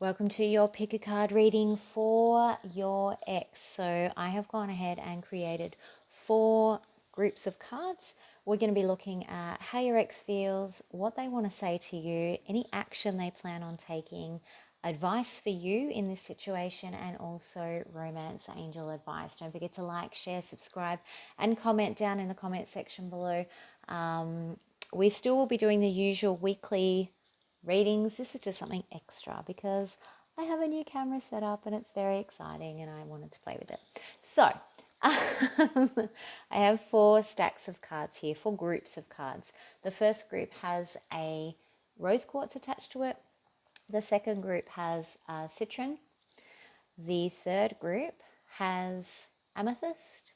Welcome to your pick a card reading for your ex. So I have gone ahead and created 4 groups of cards. We're going to be looking at how your ex feels, what they want to say to you, any action they plan on taking, advice for you in this situation, and also romance angel advice. Don't forget to like, share, subscribe, and comment down in the comment section below. We still will be doing the usual weekly readings. This is just something extra because I have a new camera set up and it's very exciting and I wanted to play with it. So I have 4 stacks of cards here, 4 groups of cards. The first group has a rose quartz attached to it. The second group has citron. The third group has amethyst.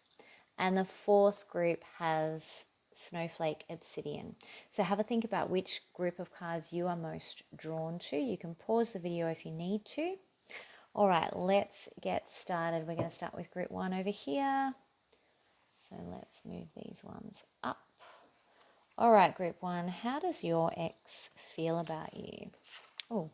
And the fourth group has snowflake obsidian. So have a think about which group of cards you are most drawn to. You can pause the video if you need to. All right, let's get started. We're going to start with group 1 over here. So let's move these ones up. All right, group 1, how does your ex feel about you? Oh,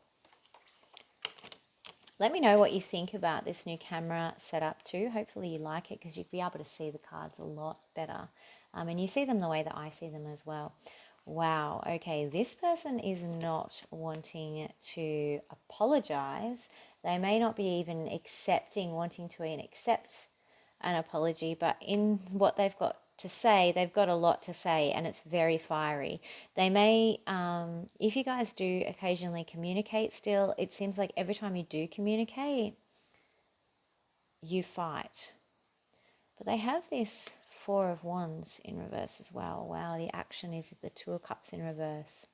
let me know what you think about this new camera setup too. Hopefully you like it because you'd be able to see the cards a lot better. And you see them the way that I see them as well. Wow, okay, this person is not wanting to apologize. They may not be even wanting to even accept an apology, but in what they've got to say, they've got a lot to say and it's very fiery. They may, if you guys do occasionally communicate still, it seems like every time you do communicate, you fight. But they have this 4 of Wands in reverse as well. Wow, the action is the 2 of Cups in reverse.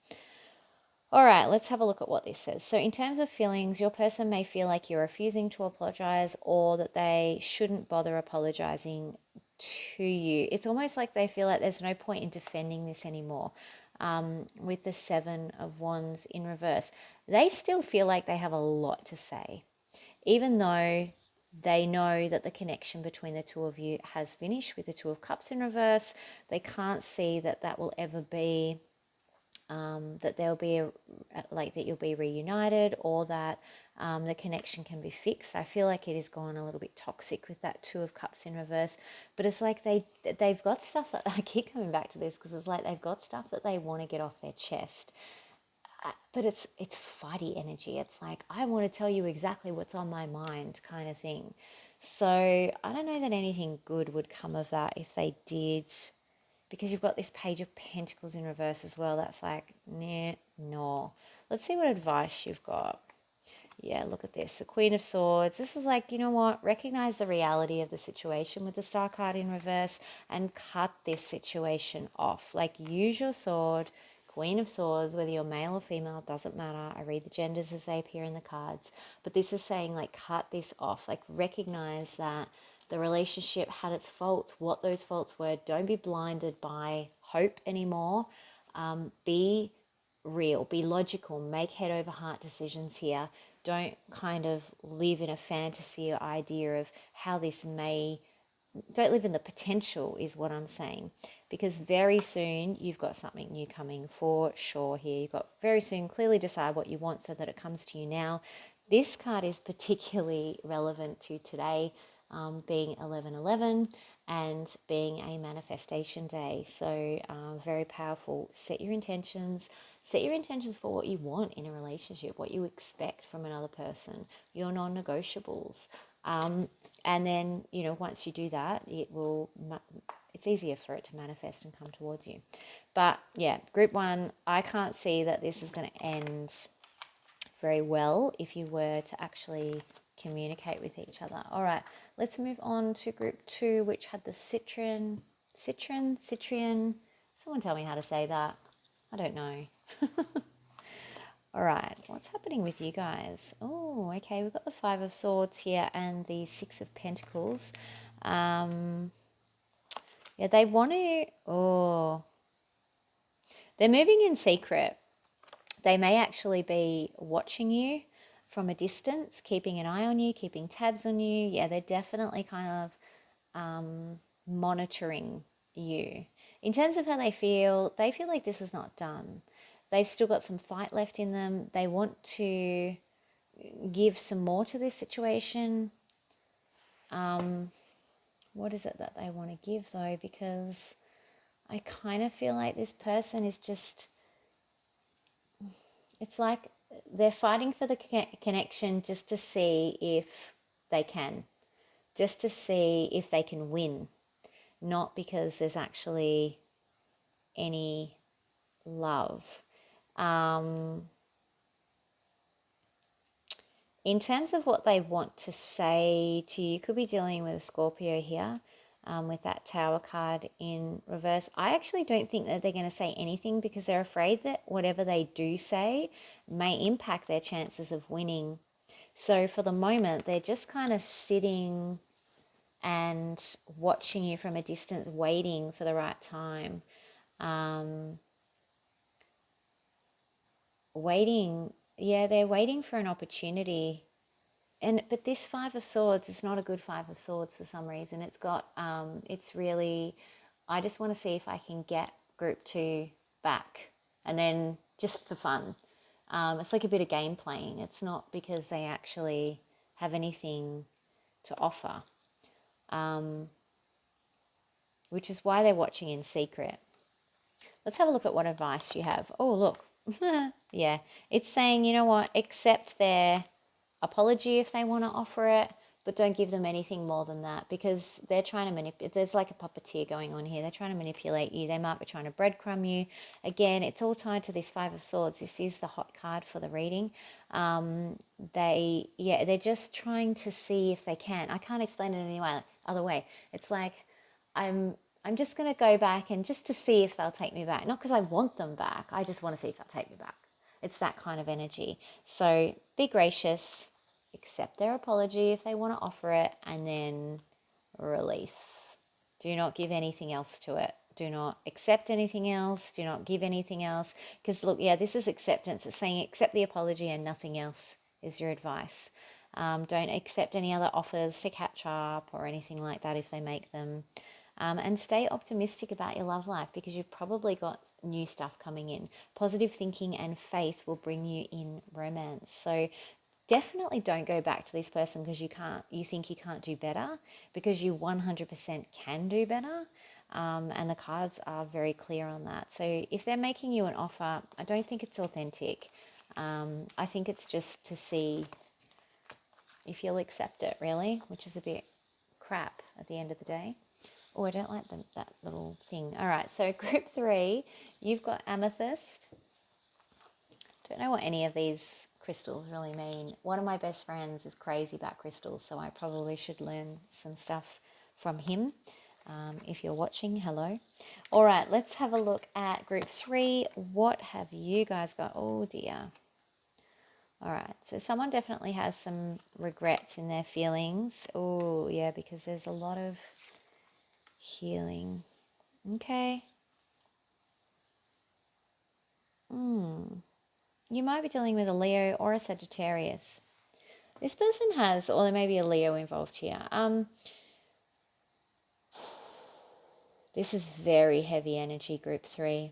All right, let's have a look at what this says. So in terms of feelings, your person may feel like you're refusing to apologize or that they shouldn't bother apologizing to you. It's almost like they feel like there's no point in defending this anymore. With the 7 of Wands in reverse, they still feel like they have a lot to say, even though they know that the connection between the 2 of you has finished with the 2 of Cups in reverse. They can't see that that will ever be, that there'll be that you'll be reunited or that the connection can be fixed. I feel like it has gone a little bit toxic with that 2 of Cups in reverse, but it's like they've got stuff that I keep coming back to this because it's like they've got stuff that they want to get off their chest. But it's fighty energy. It's like, I want to tell you exactly what's on my mind kind of thing. So I don't know that anything good would come of that if they did, because you've got this Page of Pentacles in reverse as well. That's like, nah, no. Let's see what advice you've got. Yeah, look at this. The Queen of Swords. This is like, you know what? Recognize the reality of the situation with the Star card in reverse and cut this situation off. Like, use your sword. Queen of Swords, whether you're male or female, doesn't matter. I read the genders as they appear in the cards. But this is saying, like, cut this off. Like, recognize that the relationship had its faults, what those faults were. Don't be blinded by hope anymore. Be real, be logical, make head over heart decisions here. Don't kind of live in a fantasy or idea of how this may, don't live in the potential is what I'm saying, because very soon you've got something new coming for sure here. You've got very soon, clearly decide what you want so that it comes to you now. This card is particularly relevant to today, being 11/11 and being a manifestation day. So very powerful. Set your intentions for what you want in a relationship, what you expect from another person, your non-negotiables. And then, once you do that, it's easier for it to manifest and come towards you. But yeah, group 1, I can't see that this is going to end very well if you were to actually communicate with each other. All right, let's move on to group 2, which had the citrian. Someone tell me how to say that. I don't know. All right, what's happening with you guys? Oh, okay, we've got the 5 of Swords here and the 6 of Pentacles. Yeah, they want to, they're moving in secret. They may actually be watching you from a distance, keeping an eye on you, keeping tabs on you. Yeah, they're definitely kind of monitoring you. In terms of how they feel like this is not done. They've still got some fight left in them. They want to give some more to this situation. What is it that they want to give though? Because I kind of feel like this person is just, it's like they're fighting for the connection just to see if they can, just to see if they can win, not because there's actually any love. In terms of what they want to say to you, could be dealing with a Scorpio here, with that Tower card in reverse. I actually don't think that they're going to say anything because they're afraid that whatever they do say may impact their chances of winning. So for the moment, they're just kind of sitting and watching you from a distance, waiting for the right time. They're waiting for an opportunity. But this Five of Swords is not a good Five of Swords for some reason. It's got, it's really, I just want to see if I can get group 2 back, and then just for fun. It's like a bit of game playing. It's not because they actually have anything to offer, which is why they're watching in secret. Let's have a look at what advice you have. Oh, look. Yeah, it's saying, you know what, accept their apology if they want to offer it, but don't give them anything more than that, because they're trying to manipulate. There's like a puppeteer going on here. They're trying to manipulate you. They might be trying to breadcrumb you. Again, it's all tied to this Five of Swords. This is the hot card for the reading. They're just trying to see if they can. I can't explain it any other way. It's like I'm just going to go back and just to see if they'll take me back. Not because I want them back. I just want to see if they'll take me back. It's that kind of energy. So be gracious, accept their apology if they want to offer it, and then release. Do not give anything else to it. Do not accept anything else. Do not give anything else. Because look, yeah, this is acceptance. It's saying accept the apology and nothing else is your advice. Don't accept any other offers to catch up or anything like that if they make them. And stay optimistic about your love life, because you've probably got new stuff coming in. Positive thinking and faith will bring you in romance. So definitely don't go back to this person because you think you can't do better, because you 100% can do better. And the cards are very clear on that. So if they're making you an offer, I don't think it's authentic. I think it's just to see if you'll accept it, really, which is a bit crap at the end of the day. Oh, I don't like that little thing. All right, so group 3, you've got amethyst. Don't know what any of these crystals really mean. One of my best friends is crazy about crystals, so I probably should learn some stuff from him. If you're watching, hello. All right, let's have a look at group 3. What have you guys got? Oh, dear. All right, so someone definitely has some regrets in their feelings. Oh, yeah, because there's a lot of healing. Okay. You might be dealing with a Leo or a Sagittarius. This person has, or there may be a Leo involved here. This is very heavy energy, group 3.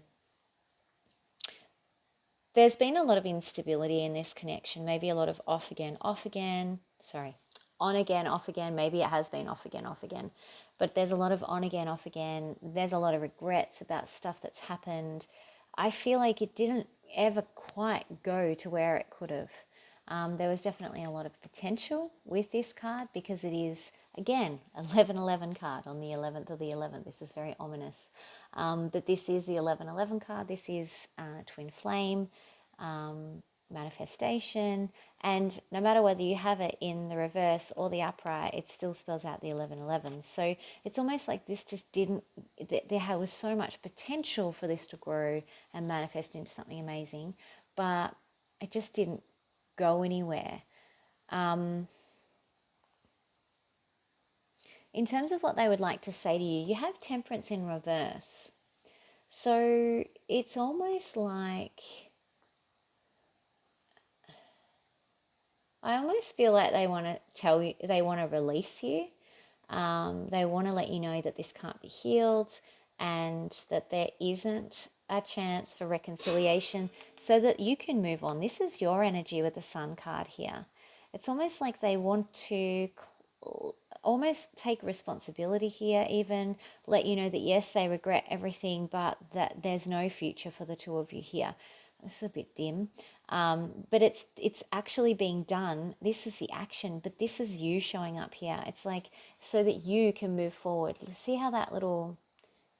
There's been a lot of instability in this connection, maybe a lot of off again, on again, off again. Maybe it has been off again. But there's a lot of on again, off again. There's a lot of regrets about stuff that's happened. I feel like it didn't ever quite go to where it could have. There was definitely a lot of potential with this card because it is, again, 1111 card on the 11th of the 11th. This is very ominous. But this is the 1111 card. This is twin flame, manifestation. And no matter whether you have it in the reverse or the upright, it still spells out the 1111. So it's almost like this just didn't, there was so much potential for this to grow and manifest into something amazing, but it just didn't go anywhere. In terms of what they would like to say to you, you have temperance in reverse. So it's almost like, I almost feel like they want to tell you, they want to release you. They want to let you know that this can't be healed and that there isn't a chance for reconciliation so that you can move on. This is your energy with the Sun card here. It's almost like they want to almost take responsibility here, even let you know that yes, they regret everything, but that there's no future for the two of you here. This is a bit dim, but it's actually being done. This is the action, but this is you showing up here. It's like so that you can move forward. See how that little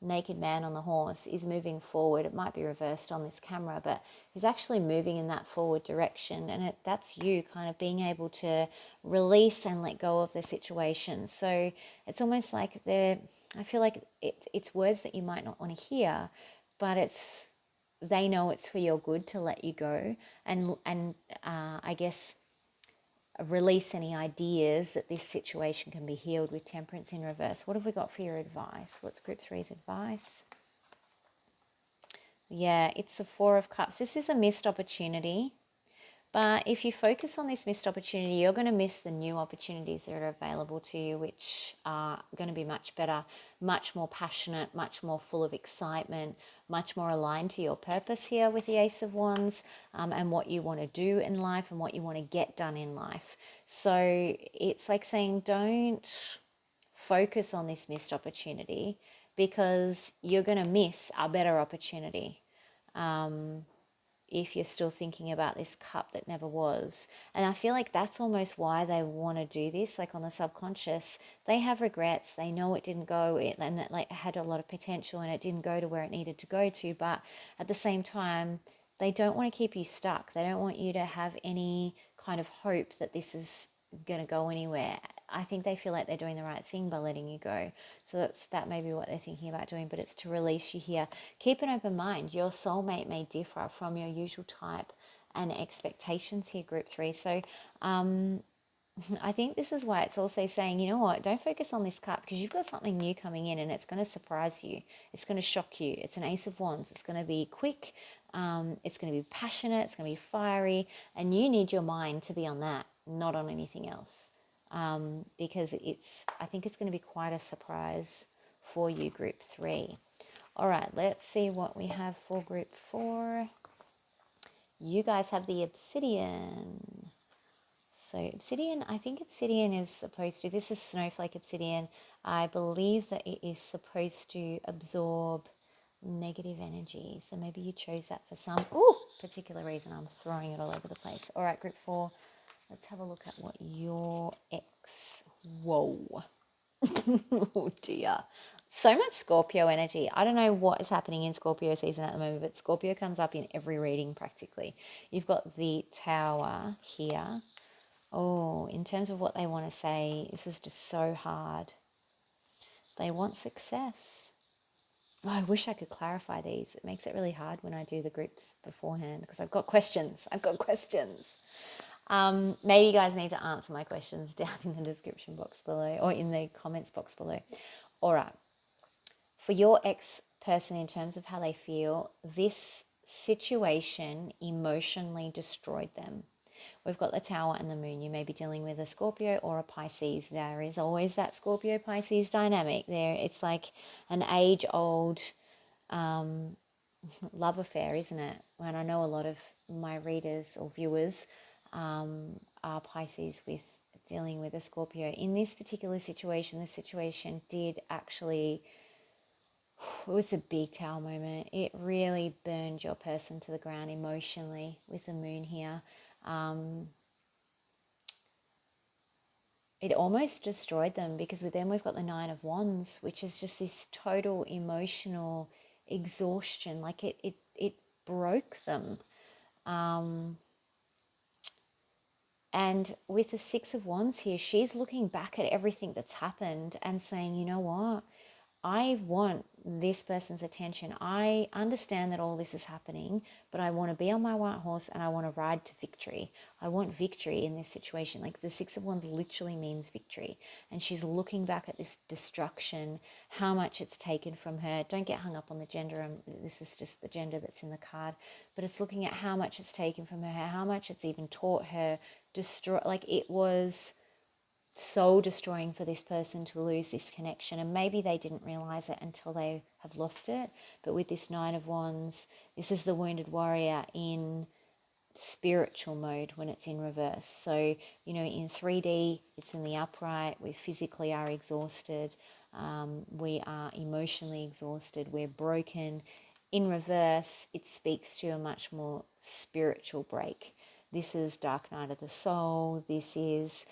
naked man on the horse is moving forward. It might be reversed on this camera, but he's actually moving in that forward direction, and that's you kind of being able to release and let go of the situation. So it's almost like I feel like it's words that you might not want to hear, but they know it's for your good to let you go, and I guess release any ideas that this situation can be healed with Temperance in reverse. What have we got for your advice? What's Group 3's advice? Yeah, it's the Four of Cups. This is a missed opportunity. But if you focus on this missed opportunity, you're going to miss the new opportunities that are available to you, which are going to be much better, much more passionate, much more full of excitement, much more aligned to your purpose here with the Ace of Wands, and what you want to do in life and what you want to get done in life. So it's like saying don't focus on this missed opportunity because you're going to miss a better opportunity. If you're still thinking about this cup that never was. And I feel like that's almost why they want to do this, like on the subconscious. They have regrets. They know it didn't go, and that like had a lot of potential and it didn't go to where it needed to go to. But at the same time, they don't want to keep you stuck. They don't want you to have any kind of hope that this is going to go anywhere. I think they feel like they're doing the right thing by letting you go. So that may be what they're thinking about doing, but it's to release you here. Keep an open mind. Your soulmate may differ from your usual type and expectations here, Group 3. So I think this is why it's also saying, you know what, don't focus on this cup because you've got something new coming in and it's going to surprise you. It's going to shock you. It's an Ace of Wands. It's going to be quick. It's going to be passionate. It's going to be fiery. And you need your mind to be on that, not on anything else. Because I think it's going to be quite a surprise for you, Group 3. All right, let's see what we have for Group 4. You guys have the Obsidian. So Obsidian, I think Obsidian is supposed to, this is Snowflake Obsidian. I believe that it is supposed to absorb negative energy. So maybe you chose that for some particular reason. I'm throwing it all over the place. All right, Group 4. Let's have a look at what your ex... Whoa. Oh dear. So much Scorpio energy. I don't know what is happening in Scorpio season at the moment, but Scorpio comes up in every reading practically. You've got the Tower here. Oh, in terms of what they want to say, this is just so hard. They want success. Oh, I wish I could clarify these. It makes it really hard when I do the groups beforehand because I've got questions. Maybe you guys need to answer my questions down in the description box below or in the comments box below. All right. For your ex-person, in terms of how they feel, this situation emotionally destroyed them. We've got the Tower and the Moon. You may be dealing with a Scorpio or a Pisces. There is always that Scorpio-Pisces dynamic there. It's like an age-old love affair, isn't it? And I know a lot of my readers or viewers are Pisces with dealing with a Scorpio. In this particular situation, the situation did actually, it was a big Tower moment. It really burned your person to the ground emotionally with the Moon here. It almost destroyed them because with them we've got the Nine of Wands, which is just this total emotional exhaustion. Like it broke them. And with the Six of Wands here, she's looking back at everything that's happened and saying, you know what? I want this person's attention. I understand that all this is happening, but I want to be on my white horse and I want to ride to victory. I want victory in this situation. Like the Six of Wands literally means victory. And she's looking back at this destruction, how much it's taken from her. Don't get hung up on the gender. This is just the gender that's in the card. But it's looking at how much it's taken from her, how much it's even taught her, like it was soul destroying for this person to lose this connection, and maybe they didn't realize it until they have lost it. But with this Nine of Wands, this is the wounded warrior in spiritual mode when it's in reverse. So, you know, in 3D, it's in the upright. We physically are exhausted. We are emotionally exhausted. We're broken. In reverse, it speaks to a much more spiritual break. This is Dark Night of the Soul. This is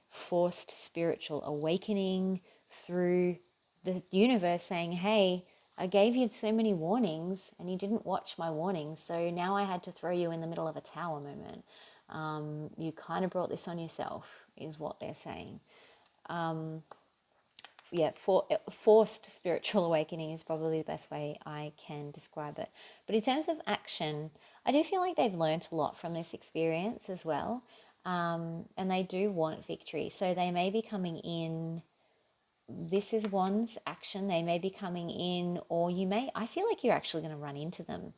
forced spiritual awakening through the universe saying, hey, I gave you so many warnings and you didn't watch my warnings. So now I had to throw you in the middle of a tower moment. You kind of brought this on yourself, is what they're saying. Forced spiritual awakening is probably the best way I can describe it. But in terms of action, I do feel like they've learnt a lot from this experience as well. And they do want victory. So they may be coming in. This is one's action. They may be coming in, or I feel like you're actually going to run into them.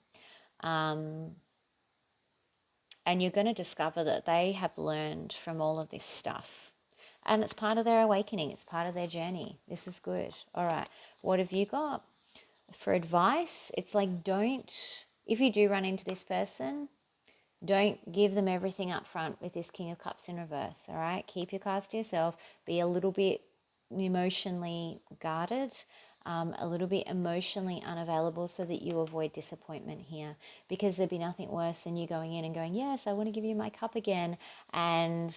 And you're going to discover that they have learned from all of this stuff. And it's part of their awakening. It's part of their journey. This is good. All right. What have you got for advice? It's like, if you do run into this person, don't give them everything up front with this King of Cups in reverse. All right. Keep your cards to yourself. Be a little bit emotionally guarded, a little bit emotionally unavailable, so that you avoid disappointment here, because there'd be nothing worse than you going in and going, yes, I want to give you my cup again, and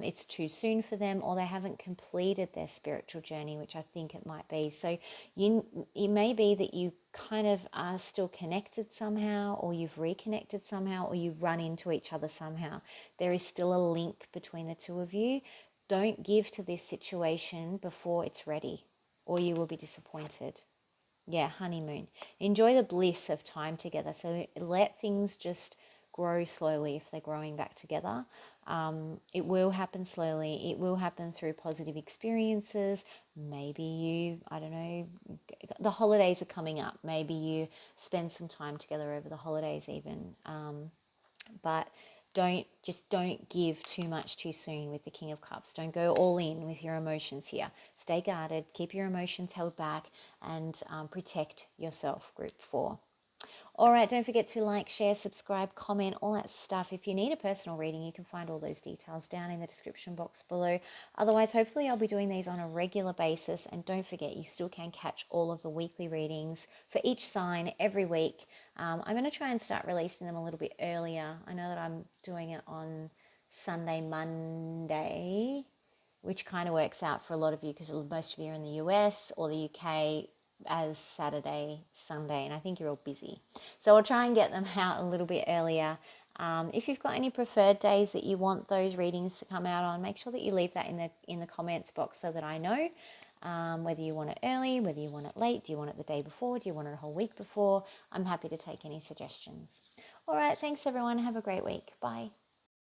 it's too soon for them, or they haven't completed their spiritual journey, which I think it might be. So it may be that you kind of are still connected somehow, or you've reconnected somehow, or you've run into each other somehow. There is still a link between the two of you. Don't give to this situation before it's ready, or you will be disappointed. Yeah, honeymoon. Enjoy the bliss of time together. So let things just grow slowly if they're growing back together. It will happen slowly. It will happen through positive experiences. Maybe I don't know, the holidays are coming up. Maybe you spend some time together over the holidays even. But don't give too much too soon with the King of Cups. Don't go all in with your emotions here. Stay guarded, keep your emotions held back, and protect yourself, group 4. All right, don't forget to like, share, subscribe, comment, all that stuff. If you need a personal reading, you can find all those details down in the description box below. Otherwise, hopefully I'll be doing these on a regular basis. And don't forget, you still can catch all of the weekly readings for each sign every week. I'm going to try and start releasing them a little bit earlier. I know that I'm doing it on Sunday, Monday, which kind of works out for a lot of you because most of you are in the US or the UK as Saturday, Sunday, and I think you're all busy. So I'll try and get them out a little bit earlier. If you've got any preferred days that you want those readings to come out on, make sure that you leave that in the comments box so that I know whether you want it early, whether you want it late, do you want it the day before, do you want it a whole week before. I'm happy to take any suggestions. All right, thanks everyone. Have a great week. Bye.